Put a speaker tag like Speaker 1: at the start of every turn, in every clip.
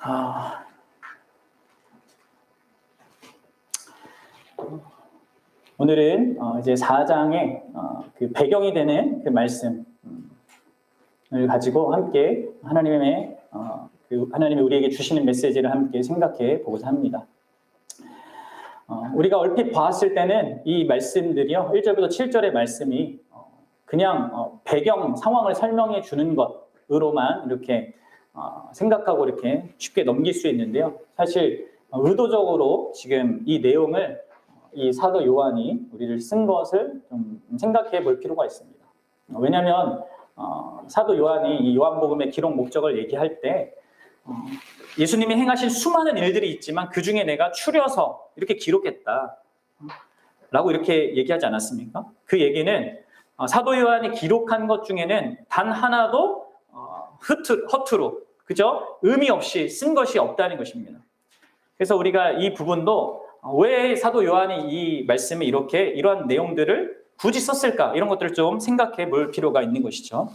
Speaker 1: 아, 오늘은 이제 4장의 그 배경이 되는 그 말씀을 가지고 함께 하나님이 우리에게 주시는 메시지를 함께 생각해 보고자 합니다. 우리가 얼핏 봤을 때는 이 말씀들이요, 1절부터 7절의 말씀이 그냥 배경 상황을 설명해 주는 것으로만 이렇게 생각하고 이렇게 쉽게 넘길 수 있는데요. 사실 의도적으로 지금 이 내용을 이 사도 요한이 우리를 쓴 것을 좀 생각해 볼 필요가 있습니다. 왜냐하면 사도 요한이 이 요한복음의 기록 목적을 얘기할 때 예수님이 행하신 수많은 일들이 있지만 그 중에 내가 추려서 이렇게 기록했다 라고 이렇게 얘기하지 않았습니까? 그 얘기는 사도 요한이 기록한 것 중에는 단 하나도 허투루, 그죠? 의미 없이 쓴 것이 없다는 것입니다. 그래서 우리가 이 부분도 왜 사도 요한이 이 말씀에 이러한 내용들을 굳이 썼을까? 이런 것들을 좀 생각해 볼 필요가 있는 것이죠.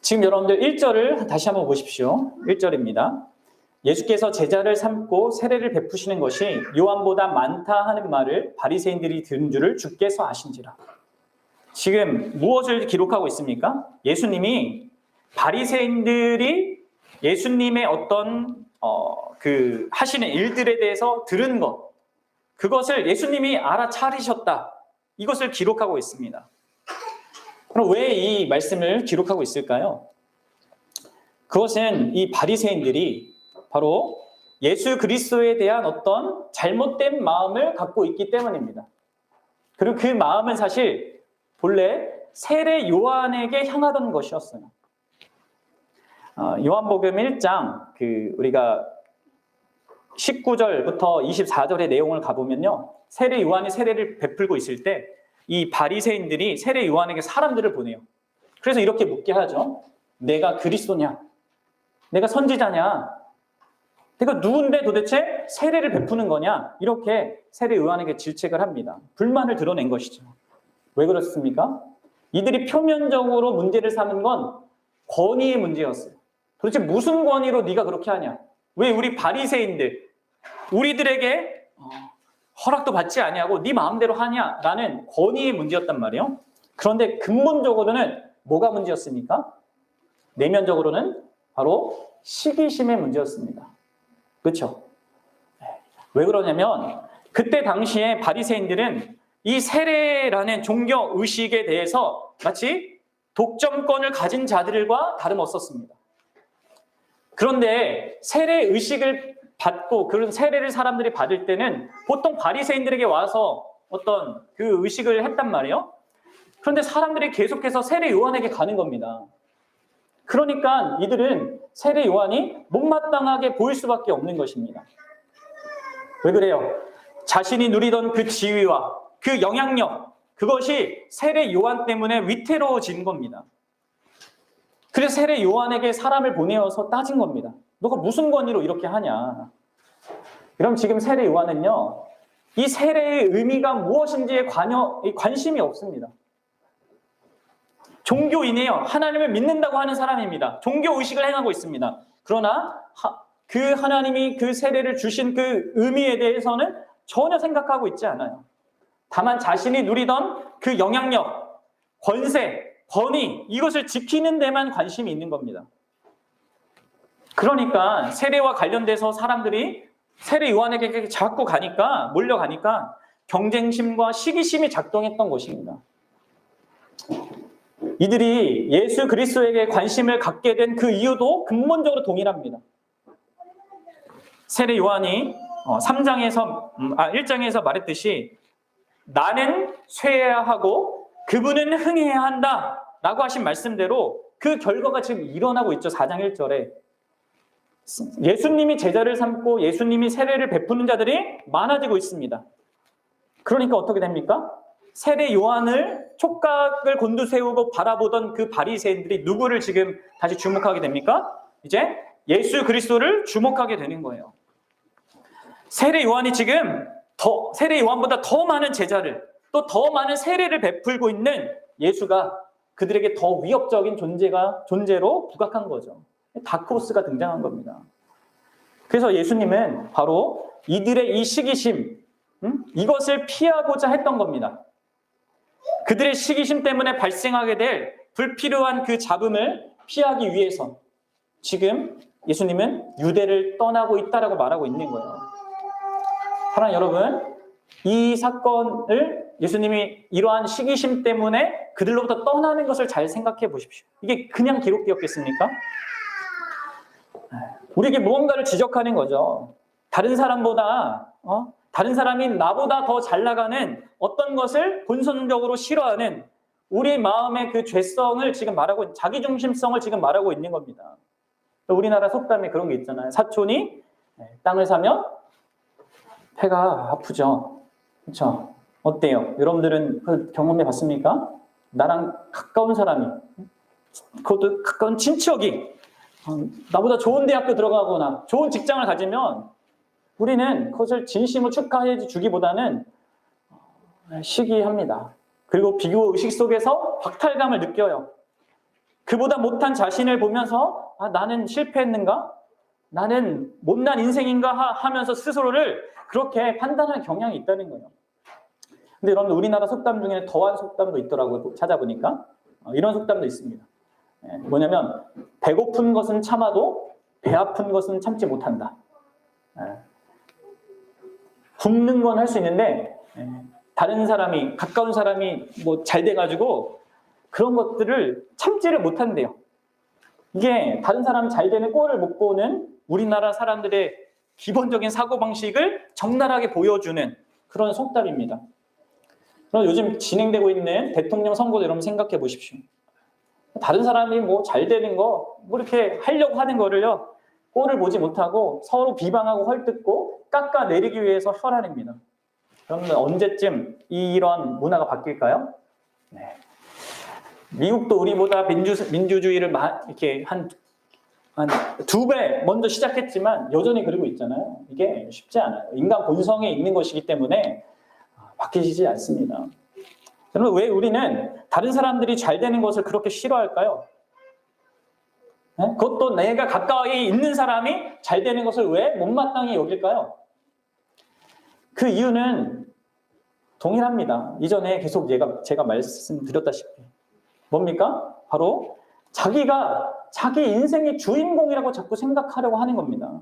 Speaker 1: 지금 여러분들 1절을 다시 한번 보십시오. 1절입니다. 예수께서 제자를 삼고 세례를 베푸시는 것이 요한보다 많다 하는 말을 바리새인들이 들은 줄을 주께서 아신지라. 지금 무엇을 기록하고 있습니까? 예수님이 바리새인들이 예수님의 어떤 그 하시는 일들에 대해서 들은 것, 그것을 예수님이 알아차리셨다. 이것을 기록하고 있습니다. 그럼 왜 이 말씀을 기록하고 있을까요? 그것은 이 바리새인들이 바로 예수 그리스도에 대한 어떤 잘못된 마음을 갖고 있기 때문입니다. 그리고 그 마음은 사실 본래 세례 요한에게 향하던 것이었어요. 요한복음 1장 우리가 19절부터 24절의 내용을 가보면요, 세례 요한이 세례를 베풀고 있을 때 이 바리새인들이 세례 요한에게 사람들을 보내요. 그래서 이렇게 묻게 하죠. 내가 그리스도냐? 내가 선지자냐? 내가 누군데 도대체 세례를 베푸는 거냐? 이렇게 세례 요한에게 질책을 합니다. 불만을 드러낸 것이죠. 왜 그렇습니까? 이들이 표면적으로 문제를 삼은 건 권위의 문제였어요. 도대체 무슨 권위로 네가 그렇게 하냐? 왜 우리 바리새인들, 우리들에게 허락도 받지 아니하고 네 마음대로 하냐라는 권위의 문제였단 말이에요. 그런데 근본적으로는 뭐가 문제였습니까? 내면적으로는 바로 시기심의 문제였습니다. 그렇죠? 왜 그러냐면 그때 당시에 바리새인들은 이 세례라는 종교 의식에 대해서 마치 독점권을 가진 자들과 다름없었습니다. 그런데 세례 의식을 받고 그런 세례를 사람들이 받을 때는 보통 바리새인들에게 와서 어떤 그 의식을 했단 말이에요. 그런데 사람들이 계속해서 세례 요한에게 가는 겁니다. 그러니까 이들은 세례 요한이 못마땅하게 보일 수밖에 없는 것입니다. 왜 그래요? 자신이 누리던 그 지위와 그 영향력, 그것이 세례 요한 때문에 위태로워진 겁니다. 그래서 세례 요한에게 사람을 보내어서 따진 겁니다. 너가 무슨 권위로 이렇게 하냐? 그럼 지금 세례 요한은요, 이 세례의 의미가 무엇인지에 관심이 없습니다. 종교인이에요. 하나님을 믿는다고 하는 사람입니다. 종교의식을 행하고 있습니다. 그러나 그 하나님이 그 세례를 주신 그 의미에 대해서는 전혀 생각하고 있지 않아요. 다만 자신이 누리던 그 영향력, 권세, 권위, 이것을 지키는 데만 관심이 있는 겁니다. 그러니까 세례와 관련돼서 사람들이 세례 요한에게 자꾸 몰려가니까 경쟁심과 시기심이 작동했던 것입니다. 이들이 예수 그리스도에게 관심을 갖게 된 그 이유도 근본적으로 동일합니다. 세례 요한이 1장에서 말했듯이 나는 쇠해야 하고 그분은 흥해야 한다 라고 하신 말씀대로 그 결과가 지금 일어나고 있죠. 4장 1절에. 예수님이 제자를 삼고 예수님이 세례를 베푸는 자들이 많아지고 있습니다. 그러니까 어떻게 됩니까? 세례 요한을 촉각을 곤두세우고 바라보던 그 바리새인들이 누구를 지금 다시 주목하게 됩니까? 이제 예수 그리스도를 주목하게 되는 거예요. 세례 요한이 지금 세례 요한보다 더 많은 제자를, 또 더 많은 세례를 베풀고 있는 예수가 그들에게 더 위협적인 존재로 부각한 거죠. 다크호스가 등장한 겁니다. 그래서 예수님은 바로 이들의 이 시기심, 이것을 피하고자 했던 겁니다. 그들의 시기심 때문에 발생하게 될 불필요한 그 잡음을 피하기 위해서 지금 예수님은 유대를 떠나고 있다라고 말하고 있는 거예요. 사랑하는 여러분, 이 사건을 예수님이 이러한 시기심 때문에 그들로부터 떠나는 것을 잘 생각해 보십시오. 이게 그냥 기록되었겠습니까? 우리에게 무언가를 지적하는 거죠. 다른 사람보다 다른 사람이 나보다 더 잘 나가는 어떤 것을 본성적으로 싫어하는 우리 마음의 그 죄성을 지금 말하고, 자기중심성을 지금 말하고 있는 겁니다. 우리나라 속담에 그런 게 있잖아요. 사촌이 땅을 사면 배가 아프죠. 그렇죠? 어때요? 여러분들은 그 경험해 봤습니까? 나랑 가까운 사람이, 그것도 가까운 친척이 나보다 좋은 대학교 들어가거나 좋은 직장을 가지면 우리는 그것을 진심으로 축하해 주기보다는 시기합니다. 그리고 비교 의식 속에서 박탈감을 느껴요. 그보다 못한 자신을 보면서 나는 실패했는가? 나는 못난 인생인가 하면서 스스로를 그렇게 판단하는 경향이 있다는 거예요. 근데 여러분, 우리나라 속담 중에 더한 속담도 있더라고요. 찾아보니까 이런 속담도 있습니다. 뭐냐면 배고픈 것은 참아도 배 아픈 것은 참지 못한다. 굶는 건 할 수 있는데 다른 사람이, 가까운 사람이 뭐 잘 돼가지고 그런 것들을 참지를 못한대요. 이게 다른 사람 잘 되는 꼴을 못 보는 우리나라 사람들의 기본적인 사고방식을 적나라하게 보여주는 그런 속담입니다. 그럼 요즘 진행되고 있는 대통령 선거도 여러분 생각해 보십시오. 다른 사람이 뭐 잘 되는 거, 뭐 이렇게 하려고 하는 거를요, 꼴을 보지 못하고 서로 비방하고 헐뜯고 깎아내리기 위해서 혈안입니다. 그러면 언제쯤 이런 문화가 바뀔까요? 네. 미국도 우리보다 민주주의를 이렇게 한 2배 먼저 시작했지만 여전히 그러고 있잖아요. 이게 쉽지 않아요. 인간 본성에 있는 것이기 때문에 바뀌지 않습니다. 여러분, 왜 우리는 다른 사람들이 잘 되는 것을 그렇게 싫어할까요? 네? 그것도 내가 가까이 있는 사람이 잘 되는 것을 왜 못마땅히 여길까요? 그 이유는 동일합니다. 이전에 계속 제가 말씀드렸다시피 뭡니까? 바로 자기가 자기 인생의 주인공이라고 자꾸 생각하려고 하는 겁니다.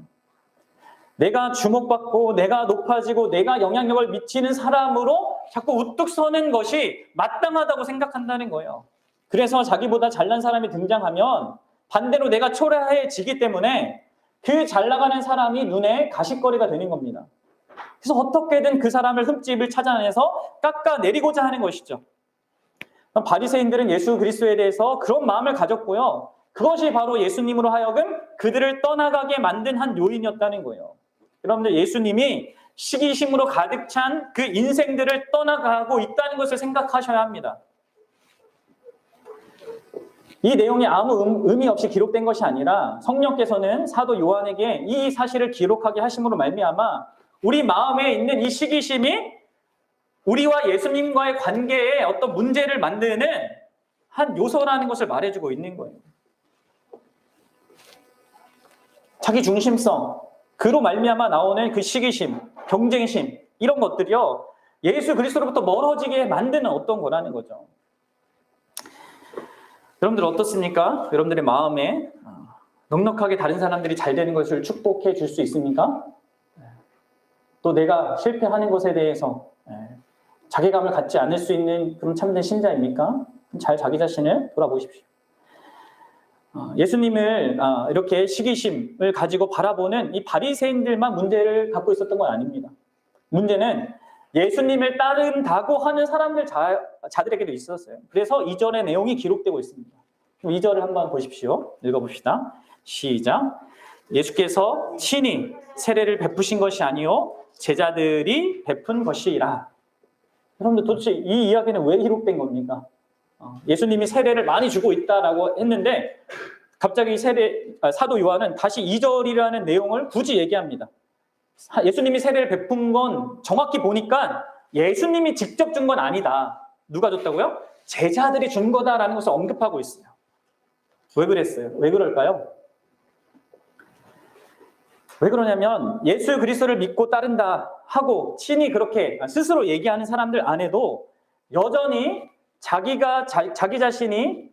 Speaker 1: 내가 주목받고 내가 높아지고 내가 영향력을 미치는 사람으로 자꾸 우뚝 서는 것이 마땅하다고 생각한다는 거예요. 그래서 자기보다 잘난 사람이 등장하면 반대로 내가 초라해지기 때문에 그 잘 나가는 사람이 눈에 가십거리가 되는 겁니다. 그래서 어떻게든 그 사람을 흠집을 찾아내서 깎아내리고자 하는 것이죠. 바리새인들은 예수 그리스도에 대해서 그런 마음을 가졌고요. 그것이 바로 예수님으로 하여금 그들을 떠나가게 만든 한 요인이었다는 거예요. 여러분들, 예수님이 시기심으로 가득 찬 그 인생들을 떠나가고 있다는 것을 생각하셔야 합니다. 이 내용이 아무 의미 없이 기록된 것이 아니라 성령께서는 사도 요한에게 이 사실을 기록하게 하심으로 말미암아 우리 마음에 있는 이 시기심이 우리와 예수님과의 관계에 어떤 문제를 만드는 한 요소라는 것을 말해주고 있는 거예요. 자기 중심성, 그로 말미암아 나오는 그 시기심, 경쟁심, 이런 것들이요, 예수 그리스도로부터 멀어지게 만드는 어떤 거라는 거죠. 여러분들 어떻습니까? 여러분들의 마음에 넉넉하게 다른 사람들이 잘 되는 것을 축복해 줄 수 있습니까? 또 내가 실패하는 것에 대해서 자괴감을 갖지 않을 수 있는 그런 참된 신자입니까? 잘 자기 자신을 돌아보십시오. 예수님을 이렇게 시기심을 가지고 바라보는 이 바리새인들만 문제를 갖고 있었던 건 아닙니다. 문제는 예수님을 따른다고 하는 사람들 자들에게도 있었어요. 그래서 2절의 내용이 기록되고 있습니다. 2절을 한번 보십시오. 읽어봅시다. 시작. 예수께서 친히 세례를 베푸신 것이 아니요 제자들이 베푼 것이라. 여러분들, 도대체 이 이야기는 왜 기록된 겁니까? 예수님이 세례를 많이 주고 있다라고 했는데 갑자기 사도 요한은 다시 2절이라는 내용을 굳이 얘기합니다. 예수님이 세례를 베푼 건 정확히 보니까 예수님이 직접 준 건 아니다. 누가 줬다고요? 제자들이 준 거다라는 것을 언급하고 있어요. 왜 그랬어요? 왜 그럴까요? 왜 그러냐면 예수 그리스도를 믿고 따른다 하고 친히 그렇게 스스로 얘기하는 사람들 안에도 여전히 자기 자신이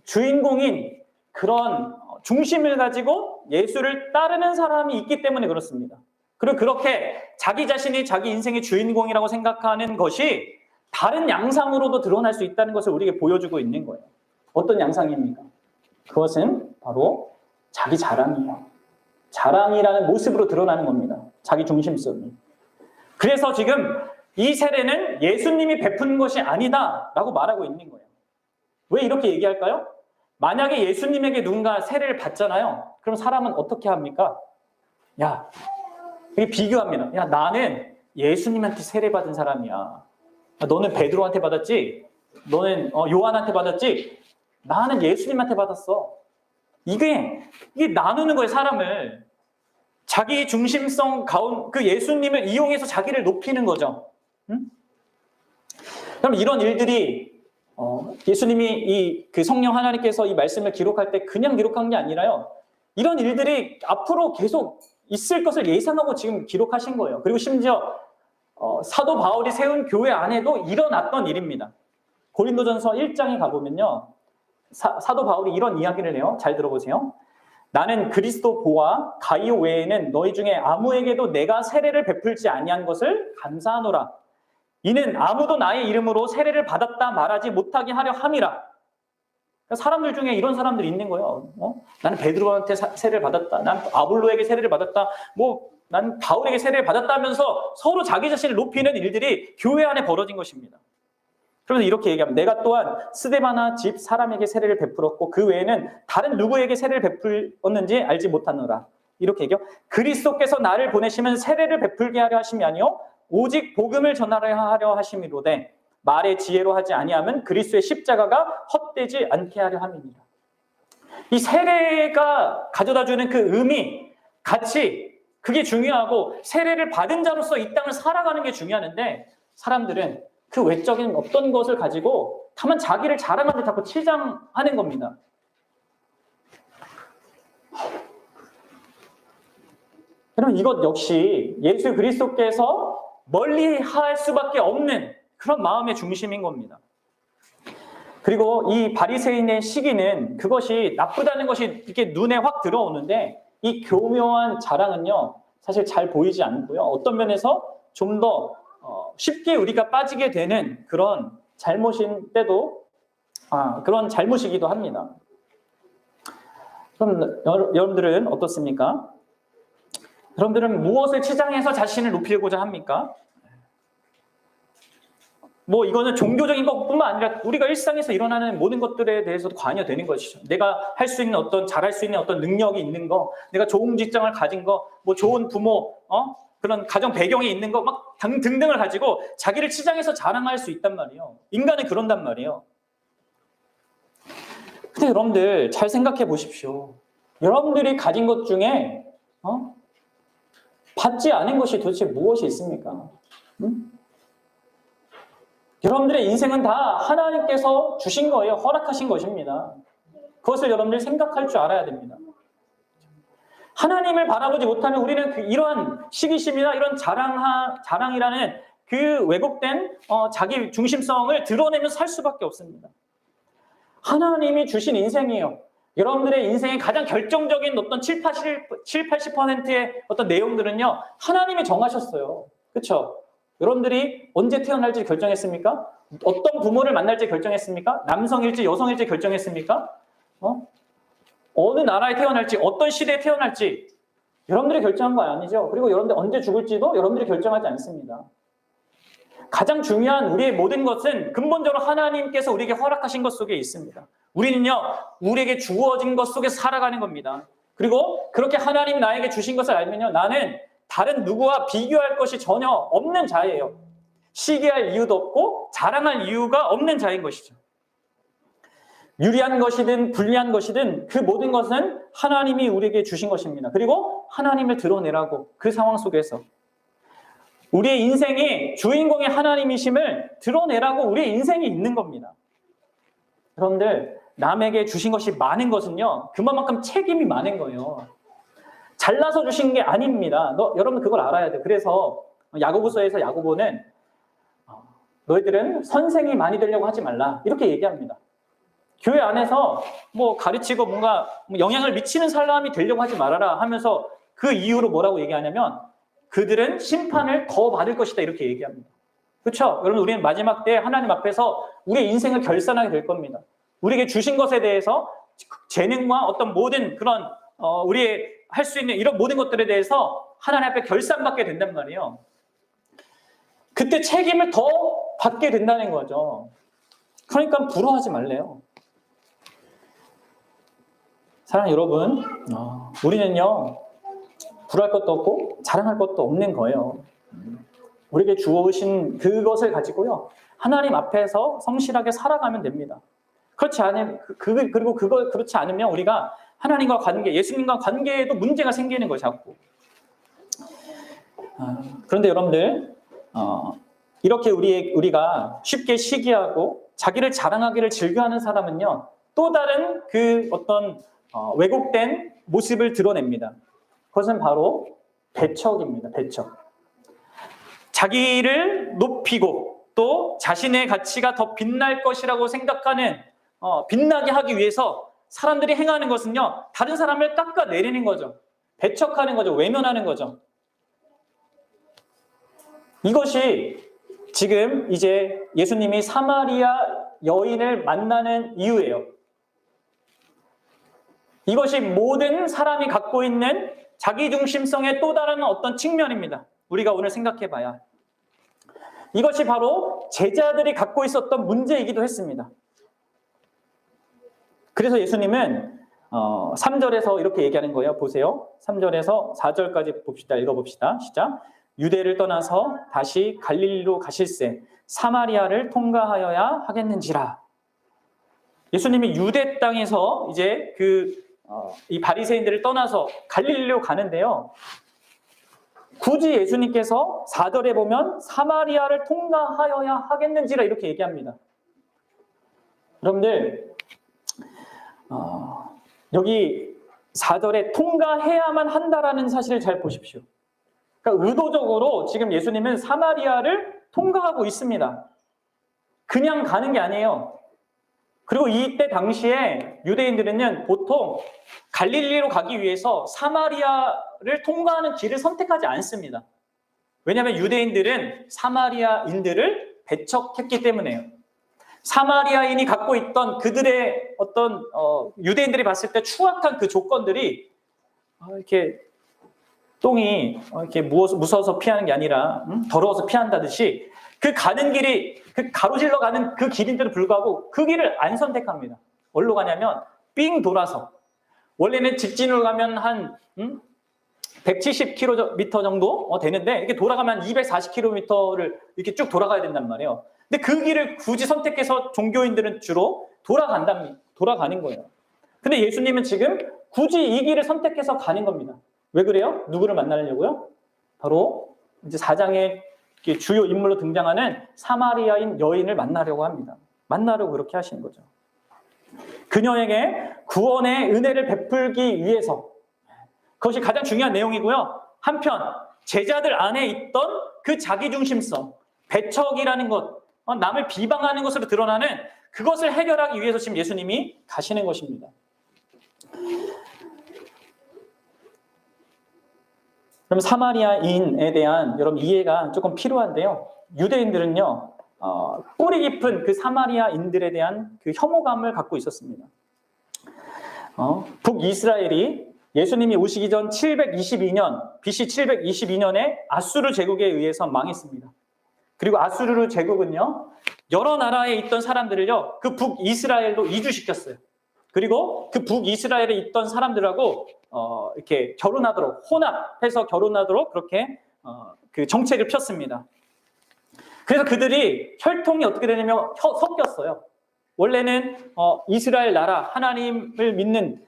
Speaker 1: 주인공인 그런 중심을 가지고 예수를 따르는 사람이 있기 때문에 그렇습니다. 그리고 그렇게 자기 자신이 자기 인생의 주인공이라고 생각하는 것이 다른 양상으로도 드러날 수 있다는 것을 우리에게 보여주고 있는 거예요. 어떤 양상입니까? 그것은 바로 자기 자랑이에요. 자랑이라는 모습으로 드러나는 겁니다. 자기 중심성이. 그래서 지금 이 세례는 예수님이 베푼 것이 아니다라고 말하고 있는 거예요. 왜 이렇게 얘기할까요? 만약에 예수님에게 누군가 세례를 받잖아요. 그럼 사람은 어떻게 합니까? 야, 이게 비교합니다. 야, 나는 예수님한테 세례 받은 사람이야. 너는 베드로한테 받았지? 너는 요한한테 받았지? 나는 예수님한테 받았어. 이게 나누는 거예요, 사람을. 자기 중심성 그 예수님을 이용해서 자기를 높이는 거죠. 응? 그럼 이런 일들이 예수님이 그 성령 하나님께서 이 말씀을 기록할 때 그냥 기록한 게 아니라요. 이런 일들이 앞으로 계속 있을 것을 예상하고 지금 기록하신 거예요. 그리고 심지어 사도 바울이 세운 교회 안에도 일어났던 일입니다. 고린도전서 1장에 가보면요. 사도 바울이 이런 이야기를 해요. 잘 들어보세요. 나는 그리스도 보아 가이오 외에는 너희 중에 아무에게도 내가 세례를 베풀지 아니한 것을 감사하노라. 이는 아무도 나의 이름으로 세례를 받았다 말하지 못하게 하려 함이라. 사람들 중에 이런 사람들이 있는 거예요. 나는 베드로한테 세례를 받았다. 난 아볼로에게 세례를 받았다. 난 바울에게 세례를 받았다 하면서 서로 자기 자신을 높이는 일들이 교회 안에 벌어진 것입니다. 그래서 이렇게 얘기하면 내가 또한 스데바나 집 사람에게 세례를 베풀었고 그 외에는 다른 누구에게 세례를 베풀었는지 알지 못하노라. 이렇게 얘기해요. 그리스도께서 나를 보내시면 세례를 베풀게 하려 하심이 아니요 오직 복음을 전하려 하심이로되 말의 지혜로 하지 아니하면 그리스도의 십자가가 헛되지 않게 하려 함이니라. 이 세례가 가져다주는 그 의미, 가치, 그게 중요하고 세례를 받은 자로서 이 땅을 살아가는 게 중요한데 사람들은 그 외적인 어떤 것을 가지고 다만 자기를 자랑하는데 자꾸 치장하는 겁니다. 여러분 이것 역시 예수 그리스도께서 멀리할 수밖에 없는 그런 마음의 중심인 겁니다. 그리고 이 바리새인의 시기는 그것이 나쁘다는 것이 이렇게 눈에 확 들어오는데 이 교묘한 자랑은요 사실 잘 보이지 않고요. 어떤 면에서 좀 더 쉽게 우리가 빠지게 되는 그런 잘못인데도 그런 잘못이기도 합니다. 그럼 여러분들은 어떻습니까? 여러분들은 무엇을 치장해서 자신을 높이고자 합니까? 이거는 종교적인 것뿐만 아니라 우리가 일상에서 일어나는 모든 것들에 대해서도 관여되는 것이죠. 내가 할 수 있는 잘할 수 있는 어떤 능력이 있는 거, 내가 좋은 직장을 가진 거, 좋은 부모, 그런 가정 배경이 있는 거, 막 등등을 가지고 자기를 치장해서 자랑할 수 있단 말이에요. 인간은 그런단 말이에요. 근데 여러분들 잘 생각해 보십시오. 여러분들이 가진 것 중에 받지 않은 것이 도대체 무엇이 있습니까? 응? 여러분들의 인생은 다 하나님께서 주신 거예요. 허락하신 것입니다. 그것을 여러분들 생각할 줄 알아야 됩니다. 하나님을 바라보지 못하면 우리는 이러한 시기심이나 이런 자랑이라는 그 왜곡된 자기 중심성을 드러내면서 살 수밖에 없습니다. 하나님이 주신 인생이에요. 여러분들의 인생의 가장 결정적인 어떤 80%의 어떤 내용들은요, 하나님이 정하셨어요. 그렇죠? 여러분들이 언제 태어날지 결정했습니까? 어떤 부모를 만날지 결정했습니까? 남성일지 여성일지 결정했습니까? 어느 나라에 태어날지, 어떤 시대에 태어날지 여러분들이 결정한 거 아니죠? 그리고 여러분들 언제 죽을지도 여러분들이 결정하지 않습니다. 가장 중요한 우리의 모든 것은 근본적으로 하나님께서 우리에게 허락하신 것 속에 있습니다. 우리는요, 우리에게 주어진 것 속에 살아가는 겁니다. 그리고 그렇게 하나님 나에게 주신 것을 알면요, 나는 다른 누구와 비교할 것이 전혀 없는 자예요. 시기할 이유도 없고 자랑할 이유가 없는 자인 것이죠. 유리한 것이든 불리한 것이든 그 모든 것은 하나님이 우리에게 주신 것입니다. 그리고 하나님을 드러내라고 그 상황 속에서 우리의 인생이 주인공의 하나님이심을 드러내라고 우리의 인생이 있는 겁니다. 여러분들 남에게 주신 것이 많은 것은요 그만큼 책임이 많은 거예요. 잘라서 주신 게 아닙니다. 여러분 그걸 알아야 돼. 그래서 야고보서에서 야고보는 너희들은 선생이 많이 되려고 하지 말라 이렇게 얘기합니다. 교회 안에서 뭐 가르치고 뭔가 영향을 미치는 사람이 되려고 하지 말아라 하면서 그 이유로 뭐라고 얘기하냐면 그들은 심판을 더 받을 것이다 이렇게 얘기합니다. 그렇죠? 여러분 우리는 마지막 때 하나님 앞에서 우리의 인생을 결산하게 될 겁니다. 우리에게 주신 것에 대해서 재능과 어떤 모든 그런 우리의 할 수 있는 이런 모든 것들에 대해서 하나님 앞에 결산받게 된단 말이에요. 그때 책임을 더 받게 된다는 거죠. 그러니까 부러워하지 말래요. 사랑하는 여러분, 우리는요 부러워할 것도 없고 자랑할 것도 없는 거예요. 우리에게 주어오신 그것을 가지고요 하나님 앞에서 성실하게 살아가면 됩니다. 그렇지 않으면 우리가 하나님과 관계, 예수님과 관계에도 문제가 생기는 거예요, 자꾸. 그런데 여러분들, 이렇게 우리가 쉽게 시기하고 자기를 자랑하기를 즐겨하는 사람은요, 또 다른 그 어떤 왜곡된 모습을 드러냅니다. 그것은 바로 배척입니다, 배척. 자기를 높이고 또 자신의 가치가 더 빛날 것이라고 생각하는, 빛나게 하기 위해서 사람들이 행하는 것은요, 다른 사람을 깎아내리는 거죠. 배척하는 거죠. 외면하는 거죠. 이것이 지금 이제 예수님이 사마리아 여인을 만나는 이유예요. 이것이 모든 사람이 갖고 있는 자기중심성의 또 다른 어떤 측면입니다. 우리가 오늘 생각해 봐야. 이것이 바로 제자들이 갖고 있었던 문제이기도 했습니다. 그래서 예수님은 3절에서 이렇게 얘기하는 거예요. 보세요. 3절에서 4절까지 봅시다. 읽어봅시다. 시작. 유대를 떠나서 다시 갈릴리로 가실새 사마리아를 통과하여야 하겠는지라. 예수님이 유대 땅에서 이제 이 바리새인들을 떠나서 갈릴리로 가는데요. 굳이 예수님께서 4절에 보면 사마리아를 통과하여야 하겠는지라 이렇게 얘기합니다. 여러분들 여기 4절에 통과해야만 한다라는 사실을 잘 보십시오. 그러니까 의도적으로 지금 예수님은 사마리아를 통과하고 있습니다. 그냥 가는 게 아니에요. 그리고 이때 당시에 유대인들은 보통 갈릴리로 가기 위해서 사마리아를 통과하는 길을 선택하지 않습니다. 왜냐하면 유대인들은 사마리아인들을 배척했기 때문에요. 사마리아인이 갖고 있던 그들의 어떤 유대인들이 봤을 때 추악한 그 조건들이 이렇게 똥이 이렇게 무서워서 피하는 게 아니라 더러워서 피한다듯이 그 가는 길이 그 가로질러 가는 그 길인데도 불구하고 그 길을 안 선택합니다. 어디로 가냐면 삥 돌아서 원래는 직진으로 가면 한 170km 정도 되는데 이렇게 돌아가면 240km를 이렇게 쭉 돌아가야 된단 말이에요. 근데 그 길을 굳이 선택해서 종교인들은 주로 돌아가는 거예요. 근데 예수님은 지금 굳이 이 길을 선택해서 가는 겁니다. 왜 그래요? 누구를 만나려고요? 바로 이제 4장의 주요 인물로 등장하는 사마리아인 여인을 만나려고 합니다. 만나려고 그렇게 하시는 거죠. 그녀에게 구원의 은혜를 베풀기 위해서. 그것이 가장 중요한 내용이고요. 한편 제자들 안에 있던 그 자기중심성, 배척이라는 것, 남을 비방하는 것으로 드러나는 그것을 해결하기 위해서 지금 예수님이 가시는 것입니다. 그럼 사마리아인에 대한 여러분 이해가 조금 필요한데요. 유대인들은요, 뿌리 깊은 그 사마리아인들에 대한 그 혐오감을 갖고 있었습니다. 북이스라엘이 예수님이 오시기 전 722년, BC 722년에 아수르 제국에 의해서 망했습니다. 그리고 아수르 제국은요, 여러 나라에 있던 사람들을요, 그 북이스라엘로 이주시켰어요. 그리고 그 북이스라엘에 있던 사람들하고 이렇게 결혼하도록, 혼합해서 결혼하도록 그렇게 그 정책을 폈습니다. 그래서 그들이 혈통이 어떻게 되냐면 섞였어요. 원래는 이스라엘 나라, 하나님을 믿는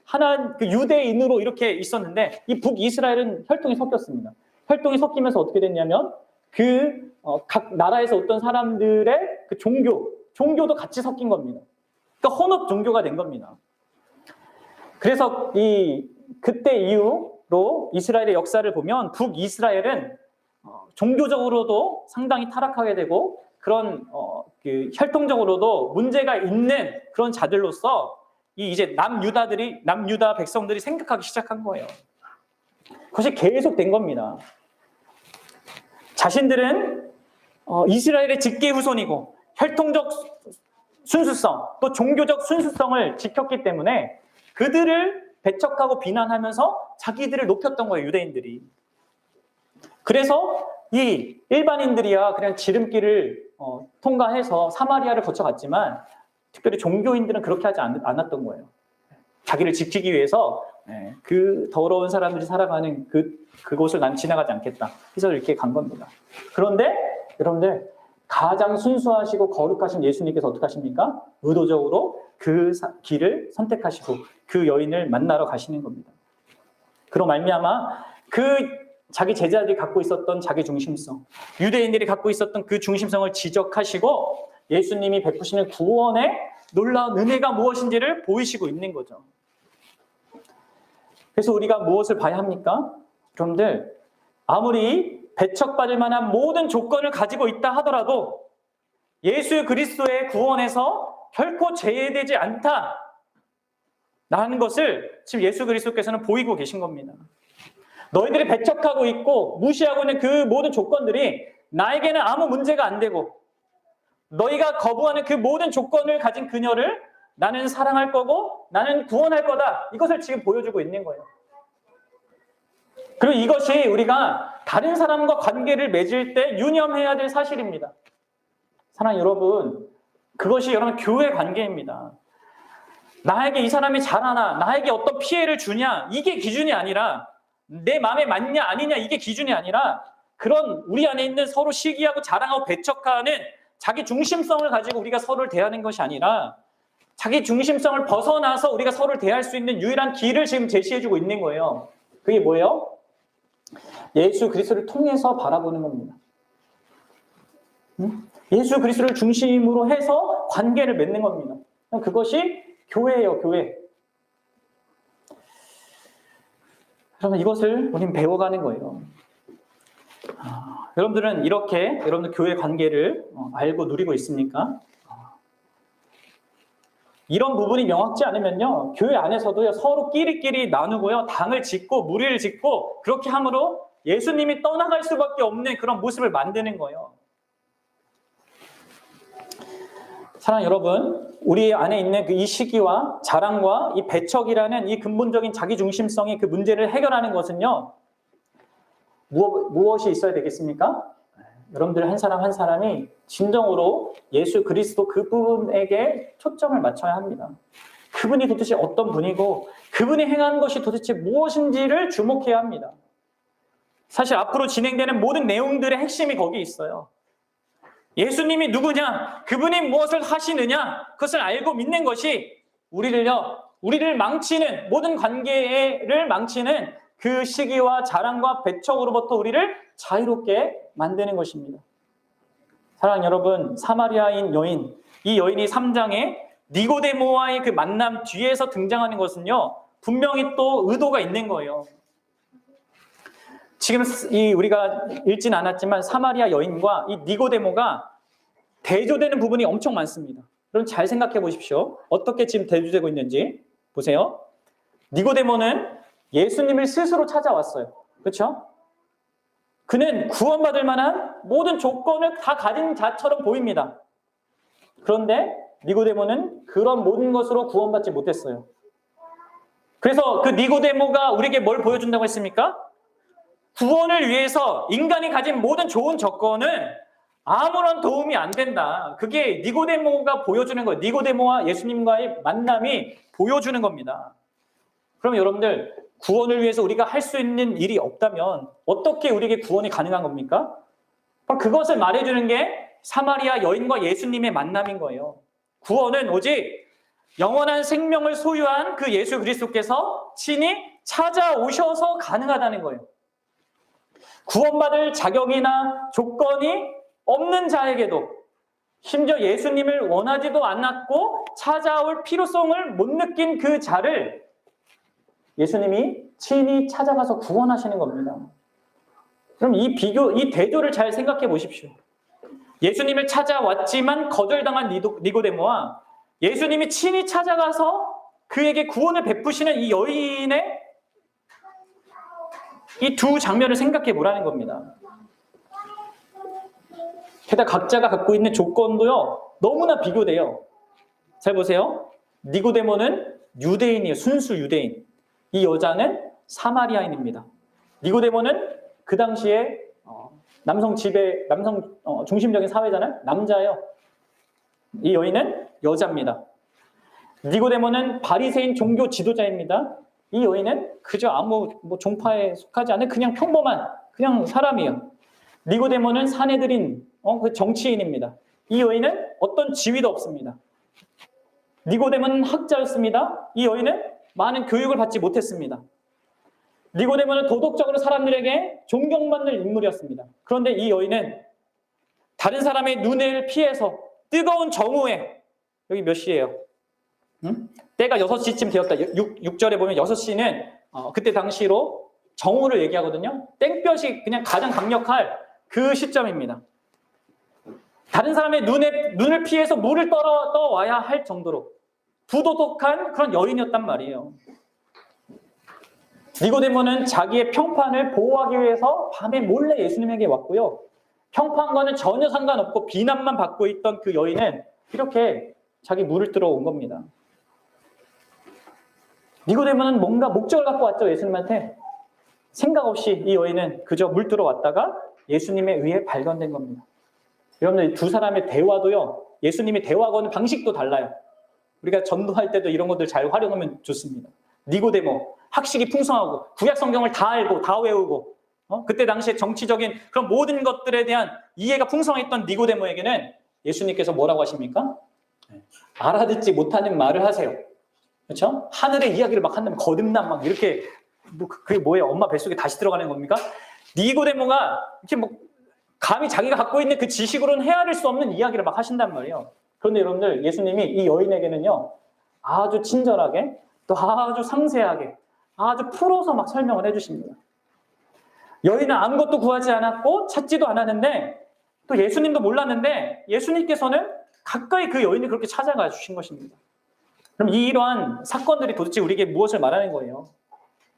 Speaker 1: 그 유대인으로 이렇게 있었는데 이 북이스라엘은 혈통이 섞였습니다. 혈통이 섞이면서 어떻게 됐냐면 각 나라에서 어떤 사람들의 그 종교도 같이 섞인 겁니다. 그러니까 혼합 종교가 된 겁니다. 그래서 그때 이후 실제로 이스라엘의 역사를 보면 북이스라엘은 종교적으로도 상당히 타락하게 되고 그런 그 혈통적으로도 문제가 있는 그런 자들로서 이제 남유다 백성들이 생각하기 시작한 거예요. 그것이 계속된 겁니다. 자신들은 이스라엘의 직계 후손이고 혈통적 순수성 또 종교적 순수성을 지켰기 때문에 그들을 배척하고 비난하면서 자기들을 높였던 거예요, 유대인들이. 그래서 이 일반인들이야 그냥 지름길을 통과해서 사마리아를 거쳐갔지만 특별히 종교인들은 그렇게 하지 않았던 거예요. 자기를 지키기 위해서 그 더러운 사람들이 살아가는 그곳을 난 지나가지 않겠다. 그래서 이렇게 간 겁니다. 그런데 여러분들 가장 순수하시고 거룩하신 예수님께서 어떻게 하십니까? 의도적으로 그 길을 선택하시고 그 여인을 만나러 가시는 겁니다. 그로 말미암아 그 자기 제자들이 갖고 있었던 자기 중심성, 유대인들이 갖고 있었던 그 중심성을 지적하시고 예수님이 베푸시는 구원의 놀라운 은혜가 무엇인지를 보이시고 있는 거죠. 그래서 우리가 무엇을 봐야 합니까? 여러분들, 아무리 배척받을 만한 모든 조건을 가지고 있다 하더라도 예수 그리스도의 구원에서 결코 제외되지 않다라는 것을 지금 예수 그리스도께서는 보이고 계신 겁니다. 너희들이 배척하고 있고 무시하고 있는 그 모든 조건들이 나에게는 아무 문제가 안 되고 너희가 거부하는 그 모든 조건을 가진 그녀를 나는 사랑할 거고 나는 구원할 거다. 이것을 지금 보여주고 있는 거예요. 그리고 이것이 우리가 다른 사람과 관계를 맺을 때 유념해야 될 사실입니다. 사랑하는 여러분, 그것이 여러분 교회 관계입니다. 나에게 이 사람이 잘하나, 나에게 어떤 피해를 주냐, 이게 기준이 아니라 내 마음에 맞냐 아니냐 이게 기준이 아니라 그런 우리 안에 있는 서로 시기하고 자랑하고 배척하는 자기 중심성을 가지고 우리가 서로를 대하는 것이 아니라 자기 중심성을 벗어나서 우리가 서로를 대할 수 있는 유일한 길을 지금 제시해주고 있는 거예요. 그게 뭐예요? 예수 그리스도를 통해서 바라보는 겁니다. 예수 그리스도를 중심으로 해서 관계를 맺는 겁니다. 그것이 교회예요, 교회. 그러면 이것을 우리는 배워가는 거예요. 여러분들은 이렇게 여러분들 교회 관계를 알고 누리고 있습니까? 이런 부분이 명확지 않으면요, 교회 안에서도요, 서로 끼리끼리 나누고요, 당을 짓고 무리를 짓고 그렇게 함으로 예수님이 떠나갈 수밖에 없는 그런 모습을 만드는 거예요. 사랑하는 여러분, 우리 안에 있는 이 시기와 자랑과 이 배척이라는 이 근본적인 자기중심성의 그 문제를 해결하는 것은요, 무엇이 있어야 되겠습니까? 여러분들 한 사람 한 사람이 진정으로 예수 그리스도 그 부분에게 초점을 맞춰야 합니다. 그분이 도대체 어떤 분이고 그분이 행한 것이 도대체 무엇인지를 주목해야 합니다. 사실 앞으로 진행되는 모든 내용들의 핵심이 거기 있어요. 예수님이 누구냐, 그분이 무엇을 하시느냐, 그것을 알고 믿는 것이 우리를 망치는, 모든 관계를 망치는 그 시기와 자랑과 배척으로부터 우리를 자유롭게 만드는 것입니다. 사랑하는 여러분, 사마리아인 여인, 이 여인이 3장에 니고데모와의 그 만남 뒤에서 등장하는 것은요, 분명히 또 의도가 있는 거예요. 지금 우리가 읽진 않았지만 사마리아 여인과 이 니고데모가 대조되는 부분이 엄청 많습니다. 그럼 잘 생각해 보십시오. 어떻게 지금 대조되고 있는지 보세요. 니고데모는 예수님을 스스로 찾아왔어요. 그렇죠? 그는 구원받을 만한 모든 조건을 다 가진 자처럼 보입니다. 그런데 니고데모는 그런 모든 것으로 구원받지 못했어요. 그래서 그 니고데모가 우리에게 뭘 보여준다고 했습니까? 구원을 위해서 인간이 가진 모든 좋은 조건은 아무런 도움이 안 된다. 그게 니고데모가 보여주는 거예요. 니고데모와 예수님과의 만남이 보여주는 겁니다. 그럼 여러분들, 구원을 위해서 우리가 할 수 있는 일이 없다면 어떻게 우리에게 구원이 가능한 겁니까? 그것을 말해주는 게 사마리아 여인과 예수님의 만남인 거예요. 구원은 오직 영원한 생명을 소유한 그 예수 그리스도께서 친히 찾아오셔서 가능하다는 거예요. 구원받을 자격이나 조건이 없는 자에게도, 심지어 예수님을 원하지도 않았고 찾아올 필요성을 못 느낀 그 자를 예수님이 친히 찾아가서 구원하시는 겁니다. 그럼 이 대조를 잘 생각해 보십시오. 예수님을 찾아왔지만 거절당한 니고데모와 예수님이 친히 찾아가서 그에게 구원을 베푸시는 이 여인의 이 두 장면을 생각해 보라는 겁니다. 게다가 각자가 갖고 있는 조건도요, 너무나 비교돼요. 잘 보세요. 니고데모는 유대인이에요. 순수 유대인. 이 여자는 사마리아인입니다. 니고데모는 그 당시에 남성 중심적인 사회잖아요. 남자예요. 이 여인은 여자입니다. 니고데모는 바리새인 종교 지도자입니다. 이 여인은 그저 아무 종파에 속하지 않은 그냥 평범한 그냥 사람이에요. 니고데모는 사내들인 그 정치인입니다. 이 여인은 어떤 지위도 없습니다. 니고데모는 학자였습니다. 이 여인은 많은 교육을 받지 못했습니다. 니고데모는 도덕적으로 사람들에게 존경받는 인물이었습니다. 그런데 이 여인은 다른 사람의 눈을 피해서 뜨거운 정오에, 여기 몇 시예요? 때가 6시쯤 되었다. 6절에 보면 6시는 그때 당시로 정오를 얘기하거든요. 땡볕이 그냥 가장 강력할 그 시점입니다. 다른 사람의 눈을 피해서 물을 떠와야 할 정도로 부도덕한 그런 여인이었단 말이에요. 니고데모는 자기의 평판을 보호하기 위해서 밤에 몰래 예수님에게 왔고요. 평판과는 전혀 상관없고 비난만 받고 있던 그 여인은 이렇게 자기 물을 뜨러 온 겁니다. 니고데모는 뭔가 목적을 갖고 왔죠, 예수님한테. 생각 없이 이 여인은 그저 물 뜨러 왔다가 예수님에 의해 발견된 겁니다. 여러분들 두 사람의 대화도요, 예수님이 대화하는 방식도 달라요. 우리가 전도할 때도 이런 것들 잘 활용하면 좋습니다. 니고데모, 학식이 풍성하고 구약 성경을 다 알고 다 외우고 그때 당시에 정치적인 그런 모든 것들에 대한 이해가 풍성했던 니고데모에게는 예수님께서 뭐라고 하십니까? 알아듣지 못하는 말을 하세요. 그렇죠? 하늘의 이야기를 막 한다면 거듭남 막 이렇게 그게 뭐예요? 엄마 뱃속에 다시 들어가는 겁니까? 니고데모가 이렇게 감히 자기가 갖고 있는 그 지식으로는 헤아릴 수 없는 이야기를 막 하신단 말이에요. 그런데 여러분들 예수님이 이 여인에게는요 아주 친절하게 또 아주 상세하게 아주 풀어서 막 설명을 해주십니다. 여인은 아무것도 구하지 않았고 찾지도 않았는데 또 예수님도 몰랐는데 예수님께서는 가까이 그 여인을 그렇게 찾아가 주신 것입니다. 그럼 이러한 사건들이 도대체 우리에게 무엇을 말하는 거예요?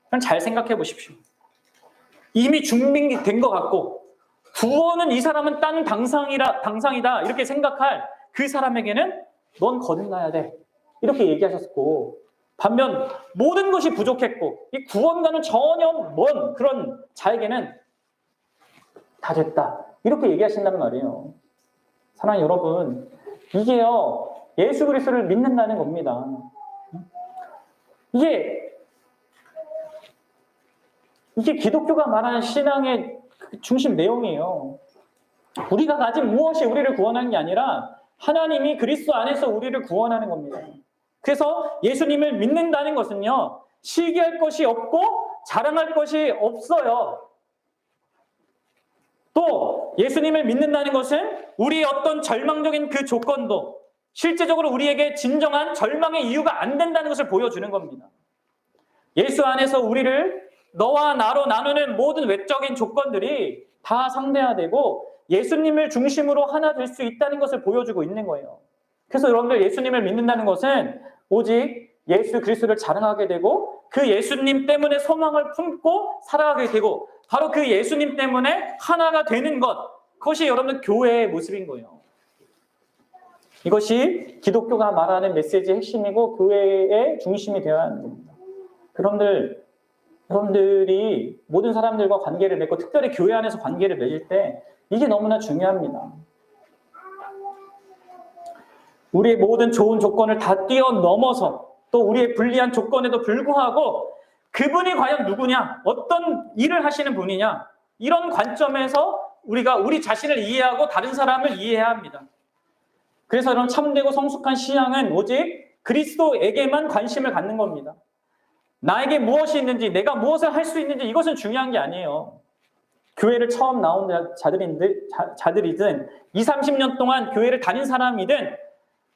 Speaker 1: 그럼 잘 생각해 보십시오. 이미 준비된 것 같고 구원은 이 사람은 딴 당상이다 이렇게 생각할 그 사람에게는 넌 거듭나야 돼 이렇게 얘기하셨고, 반면 모든 것이 부족했고 이 구원과는 전혀 먼 그런 자에게는 다 됐다 이렇게 얘기하신단 말이에요. 사랑하는 여러분, 이게요 예수 그리스도를 믿는다는 겁니다. 이게 기독교가 말하는 신앙의 중심 내용이에요. 우리가 가진 무엇이 우리를 구원하는 게 아니라 하나님이 그리스도 안에서 우리를 구원하는 겁니다. 그래서 예수님을 믿는다는 것은요, 시기할 것이 없고 자랑할 것이 없어요. 또 예수님을 믿는다는 것은 우리의 어떤 절망적인 그 조건도 실제적으로 우리에게 진정한 절망의 이유가 안 된다는 것을 보여주는 겁니다. 예수 안에서 우리를 너와 나로 나누는 모든 외적인 조건들이 다 상대화되고 예수님을 중심으로 하나 될 수 있다는 것을 보여주고 있는 거예요. 그래서 여러분들 예수님을 믿는다는 것은 오직 예수 그리스도를 자랑하게 되고 그 예수님 때문에 소망을 품고 살아가게 되고 바로 그 예수님 때문에 하나가 되는 것, 그것이 여러분들 교회의 모습인 거예요. 이것이 기독교가 말하는 메시지의 핵심이고 교회의 중심이 되어야 하는 겁니다. 여러분들이 모든 사람들과 관계를 맺고 특별히 교회 안에서 관계를 맺을 때 이게 너무나 중요합니다. 우리의 모든 좋은 조건을 다 뛰어넘어서 또 우리의 불리한 조건에도 불구하고 그분이 과연 누구냐, 어떤 일을 하시는 분이냐, 이런 관점에서 우리가 우리 자신을 이해하고 다른 사람을 이해해야 합니다. 그래서 이런 참되고 성숙한 신앙은 오직 그리스도에게만 관심을 갖는 겁니다. 나에게 무엇이 있는지, 내가 무엇을 할 수 있는지 이것은 중요한 게 아니에요. 교회를 처음 나온 자들이든 20, 30년 동안 교회를 다닌 사람이든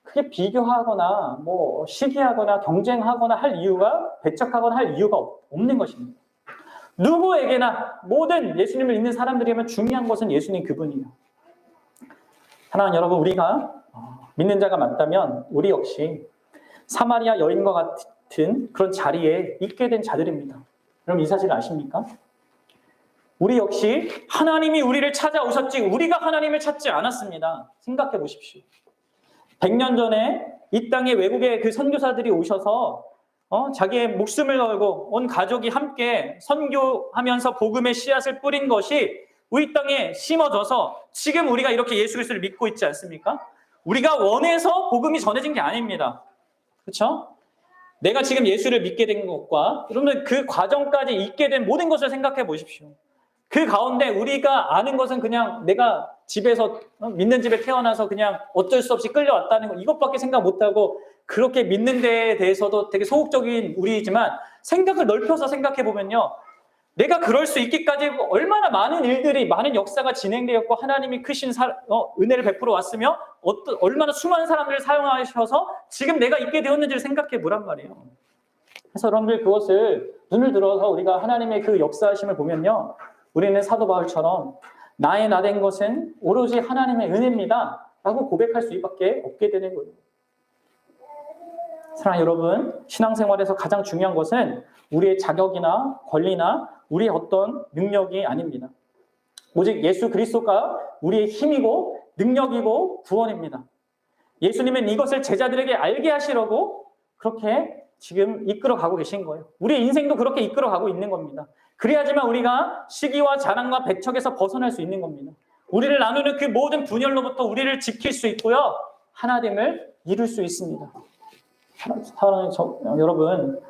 Speaker 1: 그게 비교하거나 뭐 시기하거나 경쟁하거나 할 이유가 배척하거나 할 이유가 없는 것입니다. 누구에게나 모든 예수님을 믿는 사람들이면 중요한 것은 예수님 그분이에요. 사랑하는 여러분, 우리가 믿는 자가 맞다면 우리 역시 사마리아 여인과 같은 그런 자리에 있게 된 자들입니다. 여러분 이 사실을 아십니까? 우리 역시 하나님이 우리를 찾아오셨지 우리가 하나님을 찾지 않았습니다. 생각해 보십시오. 100년 전에 이 땅에 외국의 그 선교사들이 오셔서 자기의 목숨을 걸고 온 가족이 함께 선교하면서 복음의 씨앗을 뿌린 것이 우리 땅에 심어져서 지금 우리가 이렇게 예수 그리스도를 믿고 있지 않습니까? 우리가 원해서 복음이 전해진 게 아닙니다. 그렇죠? 내가 지금 예수를 믿게 된 것과 여러분들 그 과정까지 있게 된 모든 것을 생각해 보십시오. 그 가운데 우리가 아는 것은 그냥 내가 집에서 믿는 집에 태어나서 그냥 어쩔 수 없이 끌려왔다는 거 이것밖에 생각 못하고 그렇게 믿는 데에 대해서도 되게 소극적인 우리이지만 생각을 넓혀서 생각해 보면요. 내가 그럴 수 있기까지 얼마나 많은 일들이 많은 역사가 진행되었고 하나님이 크신 은혜를 베풀어 왔으며 얼마나 수많은 사람들을 사용하셔서 지금 내가 있게 되었는지를 생각해 보란 말이에요. 그래서 여러분들 그것을 눈을 들어서 우리가 하나님의 그 역사하심을 보면요. 우리는 사도 바울처럼 나의 나 된 것은 오로지 하나님의 은혜입니다 라고 고백할 수밖에 없게 되는 거예요. 사랑하는 여러분, 신앙생활에서 가장 중요한 것은 우리의 자격이나 권리나 우리의 어떤 능력이 아닙니다. 오직 예수 그리스도가 우리의 힘이고 능력이고 구원입니다. 예수님은 이것을 제자들에게 알게 하시려고 그렇게 지금 이끌어가고 계신 거예요. 우리의 인생도 그렇게 이끌어가고 있는 겁니다. 그래야지만 우리가 시기와 자랑과 배척에서 벗어날 수 있는 겁니다. 우리를 나누는 그 모든 분열로부터 우리를 지킬 수 있고요. 하나됨을 이룰 수 있습니다. 사랑하는 여러분,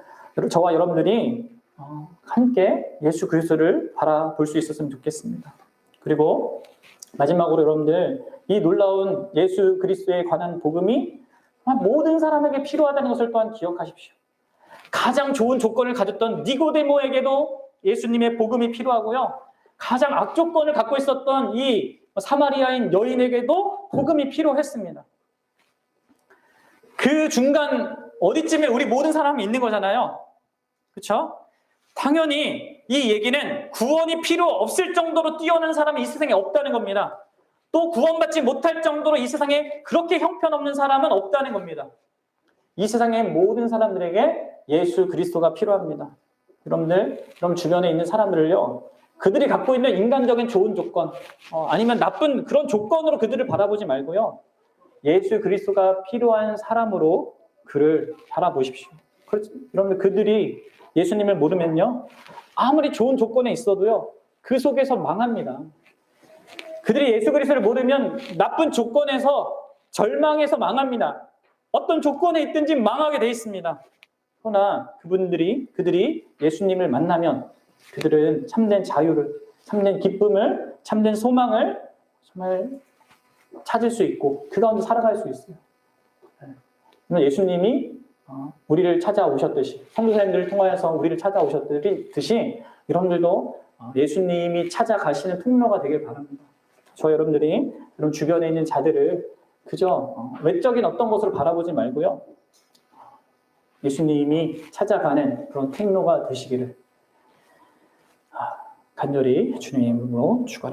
Speaker 1: 저와 여러분들이 함께 예수 그리스도를 바라볼 수 있었으면 좋겠습니다. 그리고 마지막으로 여러분들 이 놀라운 예수 그리스도에 관한 복음이 모든 사람에게 필요하다는 것을 또한 기억하십시오. 가장 좋은 조건을 가졌던 니고데모에게도 예수님의 복음이 필요하고요. 가장 악조건을 갖고 있었던 이 사마리아인 여인에게도 복음이 필요했습니다. 그 중간 어디쯤에 우리 모든 사람이 있는 거잖아요. 그렇죠? 당연히 이 얘기는 구원이 필요 없을 정도로 뛰어난 사람이 이 세상에 없다는 겁니다. 또 구원받지 못할 정도로 이 세상에 그렇게 형편없는 사람은 없다는 겁니다. 이 세상의 모든 사람들에게 예수 그리스도가 필요합니다. 여러분들, 그럼 주변에 있는 사람들을요, 그들이 갖고 있는 인간적인 좋은 조건, 아니면 나쁜 그런 조건으로 그들을 바라보지 말고요, 예수 그리스도가 필요한 사람으로 그를 바라보십시오. 여러분들, 그들이 예수님을 모르면요, 아무리 좋은 조건에 있어도요, 그 속에서 망합니다. 그들이 예수 그리스도를 모르면 나쁜 조건에서 절망해서 망합니다. 어떤 조건에 있든지 망하게 돼 있습니다. 그러나 그들이 예수님을 만나면 그들은 참된 자유를, 참된 기쁨을, 참된 소망을 정말 찾을 수 있고 그 가운데 살아갈 수 있어요. 예수님이 우리를 찾아오셨듯이, 선교사님들을 통하여서 우리를 찾아오셨듯이 여러분들도 예수님이 찾아가시는 통로가 되길 바랍니다. 저 여러분들이 여러분 주변에 있는 자들을 그저 외적인 어떤 것으로 바라보지 말고요, 예수님이 찾아가는 그런 통로가 되시기를 간절히 주님의 이름으로 축원합니다.